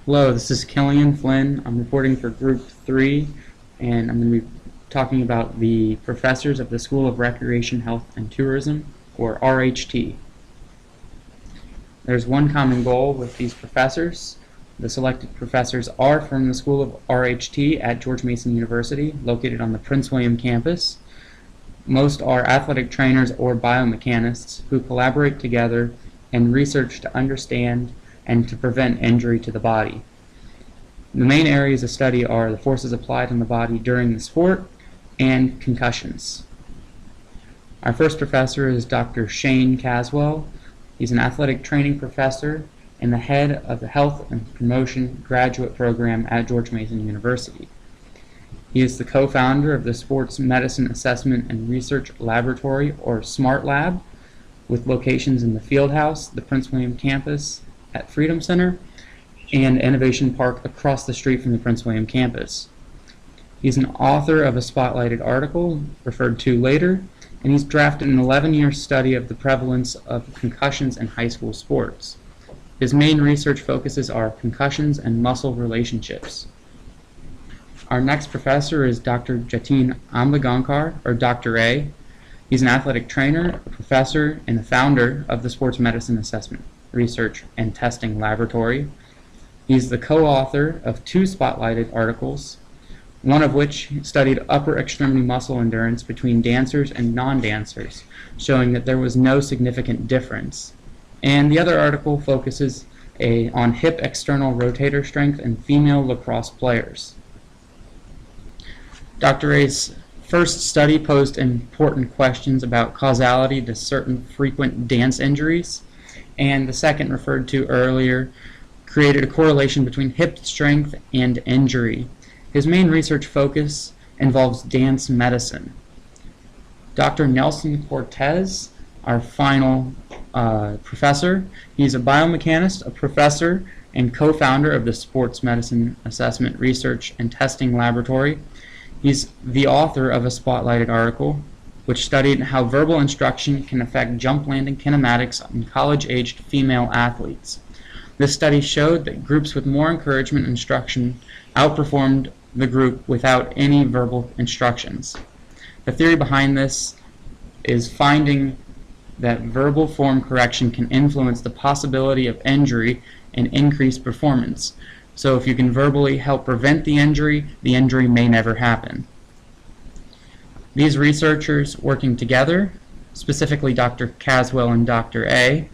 Hello, this is Killian Flynn. I'm reporting for Group 3, and I'm going to be talking about the professors of the School of Recreation, Health, and Tourism, or RHT. There's one common goal with these professors. The selected professors are from the School of RHT at George Mason University, located on the Prince William campus. Most are athletic trainers or biomechanists who collaborate together and research to understand and to prevent injury to the body. The main areas of study are the forces applied on the body during the sport and concussions. Our first professor is Dr. Shane Caswell. He's an athletic training professor and the head of the Health and Promotion Graduate Program at George Mason University. He is the co-founder of the Sports Medicine Assessment and Research Laboratory, or SMART Lab, with locations in the Fieldhouse, the Prince William campus at Freedom Center, and Innovation Park across the street from the Prince William campus. He's an author of a spotlighted article referred to later, and he's drafted an 11-year study of the prevalence of concussions in high school sports. His main research focuses are concussions and muscle relationships. Our next professor is Dr. Jatin Ambagankar, or Dr. A. He's an athletic trainer, professor, and the founder of the Sports Medicine Assessment, Research, and Testing Laboratory. He's the co-author of 2 spotlighted articles, one of which studied upper extremity muscle endurance between dancers and non-dancers, showing that there was no significant difference. And the other article focuses on hip external rotator strength in female lacrosse players. Dr. A's first study posed important questions about causality to certain frequent dance injuries, and the second, referred to earlier, created a correlation between hip strength and injury. His main research focus involves dance medicine. Dr. Nelson Cortez, our final professor, he's a biomechanist, a professor, and co-founder of the Sports Medicine Assessment, Research, and Testing Laboratory. He's the author of a spotlighted article which studied how verbal instruction can affect jump landing kinematics in college-aged female athletes. This study showed that groups with more encouragement instruction outperformed the group without any verbal instructions. The theory behind this is finding that verbal form correction can influence the possibility of injury and increase performance. So if you can verbally help prevent the injury may never happen. These researchers working together, specifically Dr. Caswell and Dr. A,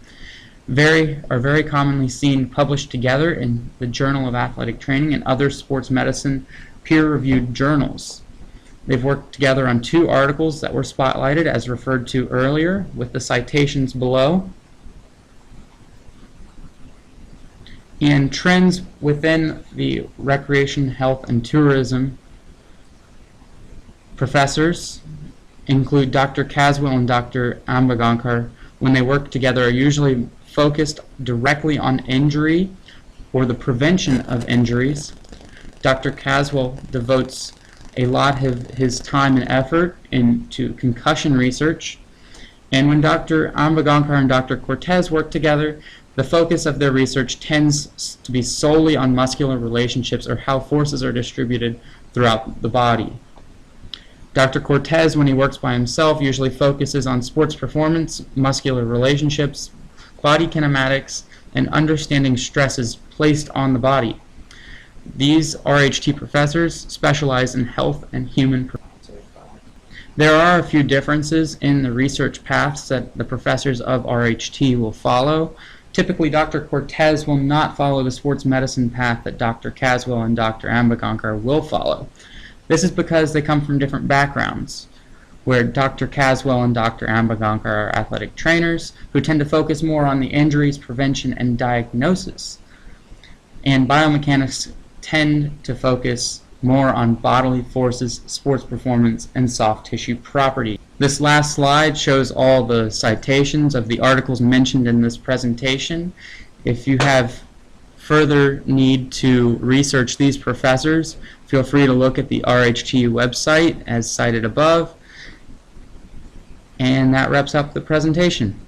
are very commonly seen published together in the Journal of Athletic Training and other sports medicine peer-reviewed journals. They've worked together on 2 articles that were spotlighted, as referred to earlier, with the citations below. And trends within the recreation, health, and tourism professors include Dr. Caswell and Dr. Ambagankar. When they work together, are usually focused directly on injury or the prevention of injuries. Dr. Caswell devotes a lot of his time and effort into concussion research. And when Dr. Ambagankar and Dr. Cortez work together, the focus of their research tends to be solely on muscular relationships, or how forces are distributed throughout the body. Dr. Cortez, when he works by himself, usually focuses on sports performance, muscular relationships, body kinematics, and understanding stresses placed on the body. These RHT professors specialize in health and human performance. There are a few differences in the research paths that the professors of RHT will follow. Typically, Dr. Cortez will not follow the sports medicine path that Dr. Caswell and Dr. Ambagankar will follow. This is because they come from different backgrounds, where Dr. Caswell and Dr. Ambagankar are athletic trainers who tend to focus more on the injuries, prevention, and diagnosis. And biomechanics tend to focus more on bodily forces, sports performance, and soft tissue property. This last slide shows all the citations of the articles mentioned in this presentation. If you have further need to research these professors, feel free to look at the RHT website as cited above. And that wraps up the presentation.